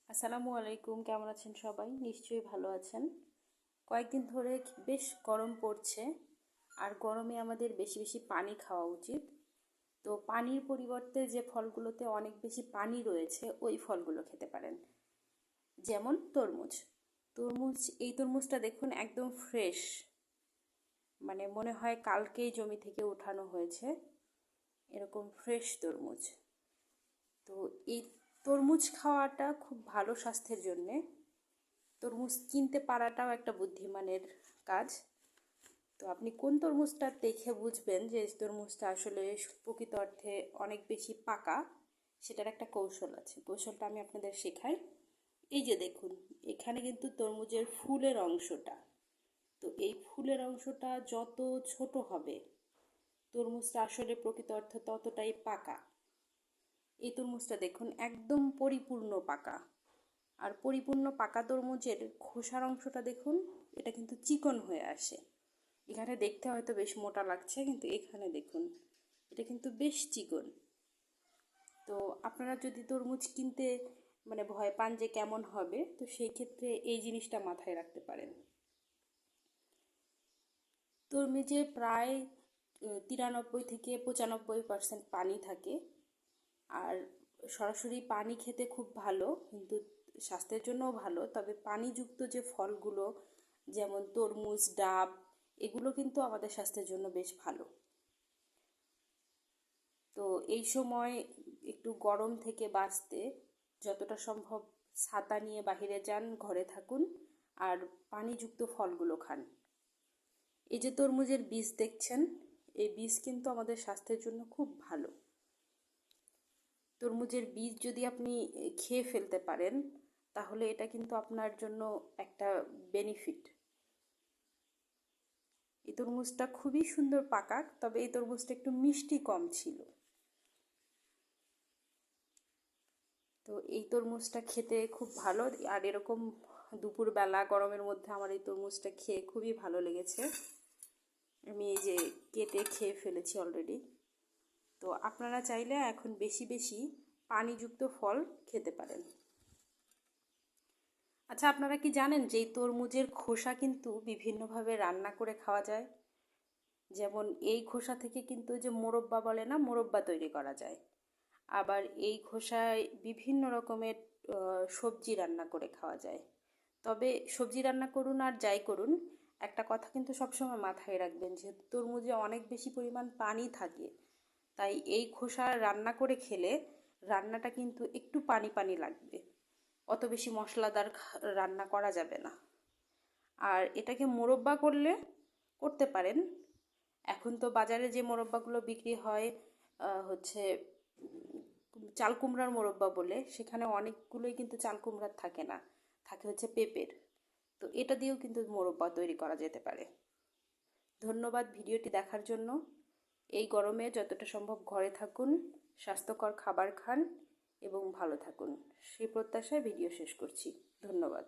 আসসালামু আলাইকুম, কেমন আছেন সবাই? নিশ্চয়ই ভালো আছেন। কয়েকদিন ধরে বেশ গরম পড়ছে, আর গরমে আমাদের বেশি বেশি পানি খাওয়া উচিত। তো পানির পরিবর্তে যে ফলগুলোতে অনেক বেশি পানি রয়েছে ওই ফলগুলো খেতে পারেন, যেমন তরমুজ। এই তরমুজটা দেখুন, একদম ফ্রেশ, মানে মনে হয় কালকেই জমি থেকে উঠানো হয়েছে, এরকম ফ্রেশ তরমুজ। তো এই তরমুজ খাওয়াটা খুব ভালো স্বাস্থ্যের জন্যে। তরমুজ কিনতে পারাটাও একটা বুদ্ধিমানের কাজ। তো আপনি কোন তরমুজটা দেখে বুঝবেন যে এই তরমুজটা আসলে প্রকৃত অর্থে অনেক বেশি পাকা, সেটার একটা কৌশল আছে। কৌশলটা আমি আপনাদের শেখাই। এই যে দেখুন, এখানে কিন্তু তরমুজের ফুলের অংশটা, তো এই ফুলের অংশটা যত ছোট হবে তরমুজটা আসলে প্রকৃত অর্থে ততটাই পাকা। এই তরমুজটা দেখুন, একদম পরিপূর্ণ পাকা। আর পরিপূর্ণ পাকা তরমুজের খোসার অংশটা দেখুন, এটা কিন্তু চিকন হয়ে আসে। এখানে দেখতে হয়তো বেশ মোটা লাগছে, কিন্তু এখানে দেখুন, এটা কিন্তু বেশ চিকন। তো আপনারা যদি তরমুজ কিনতে ভয় পান যে কেমন হবে, তো সেই ক্ষেত্রে এই জিনিসটা মাথায় রাখতে পারেন। তরমুজে প্রায় 93 থেকে 95% পানি থাকে। আর সরাসরি পানি খেতে খুব ভালো, কিন্তু স্বাস্থ্যের জন্যও ভালো। তবে পানিযুক্ত যে ফলগুলো, যেমন তরমুজ, ডাব, এগুলো কিন্তু আমাদের স্বাস্থ্যের জন্য বেশ ভালো। তো এই সময় একটু গরম থেকে বাঁচতে যতটা সম্ভব ছাতা নিয়ে বাইরে যান, ঘরে থাকুন, আর পানিযুক্ত ফলগুলো খান। এই যে তরমুজের বীজ দেখছেন, এই বীজ কিন্তু আমাদের স্বাস্থ্যের জন্য খুব ভালো। তরমুজের বীজ যদি আপনি খেয়ে ফেলতে পারেন, তাহলে এটা কিন্তু আপনার জন্য একটা বেনিফিট। এই তরমুজটা খুবই সুন্দর পাকা, তবে এই তরমুজটা একটু মিষ্টি কম ছিল। তো এই তরমুজটা খেতে খুব ভালো। আর এরকম দুপুরবেলা গরমের মধ্যে আমার এই তরমুজটা খেয়ে খুবই ভালো লেগেছে। আমি এই যে কেটে খেয়ে ফেলেছি অলরেডি। তো আপনারা চাইলে এখন বেশি বেশি পানিযুক্ত ফল খেতে পারেন। আচ্ছা, আপনারা কি জানেন যে এই তরমুজের খোসা কিন্তু বিভিন্নভাবে রান্না করে খাওয়া যায়? যেমন এই খোসা থেকে কিন্তু যে মোরব্বা বলে না, মোরব্বা তৈরি করা যায়। আবার এই খোসায় বিভিন্ন রকমের সবজি রান্না করে খাওয়া যায়। তবে সবজি রান্না করুন আর যাই করুন, একটা কথা কিন্তু সবসময় মাথায় রাখবেন, যে তরমুজে অনেক বেশি পরিমাণ পানি থাকে। তাই এই খোসা রান্না করে খেলে রান্নাটা কিন্তু একটু পানি পানি লাগবে, অত বেশি মশলাদার রান্না করা যাবে না। আর এটাকে মোরব্বা করতে পারেন। এখন তো বাজারে যে মোরব্বাগুলো বিক্রি হয় হচ্ছে চাল কুমড়ার মোরব্বা বলে, সেখানে অনেকগুলোই কিন্তু চাল কুমড়ার থাকে না, থাকে হচ্ছে পেঁপের। তো এটা দিয়েও কিন্তু মোরব্বা তৈরি করা যেতে পারে। ধন্যবাদ ভিডিওটি দেখার জন্য। এই গরমে যতটা সম্ভব ঘরে থাকুন, স্বাস্থ্যকর খাবার খান এবং ভালো থাকুন, সেই প্রত্যাশায় ভিডিও শেষ করছি। ধন্যবাদ।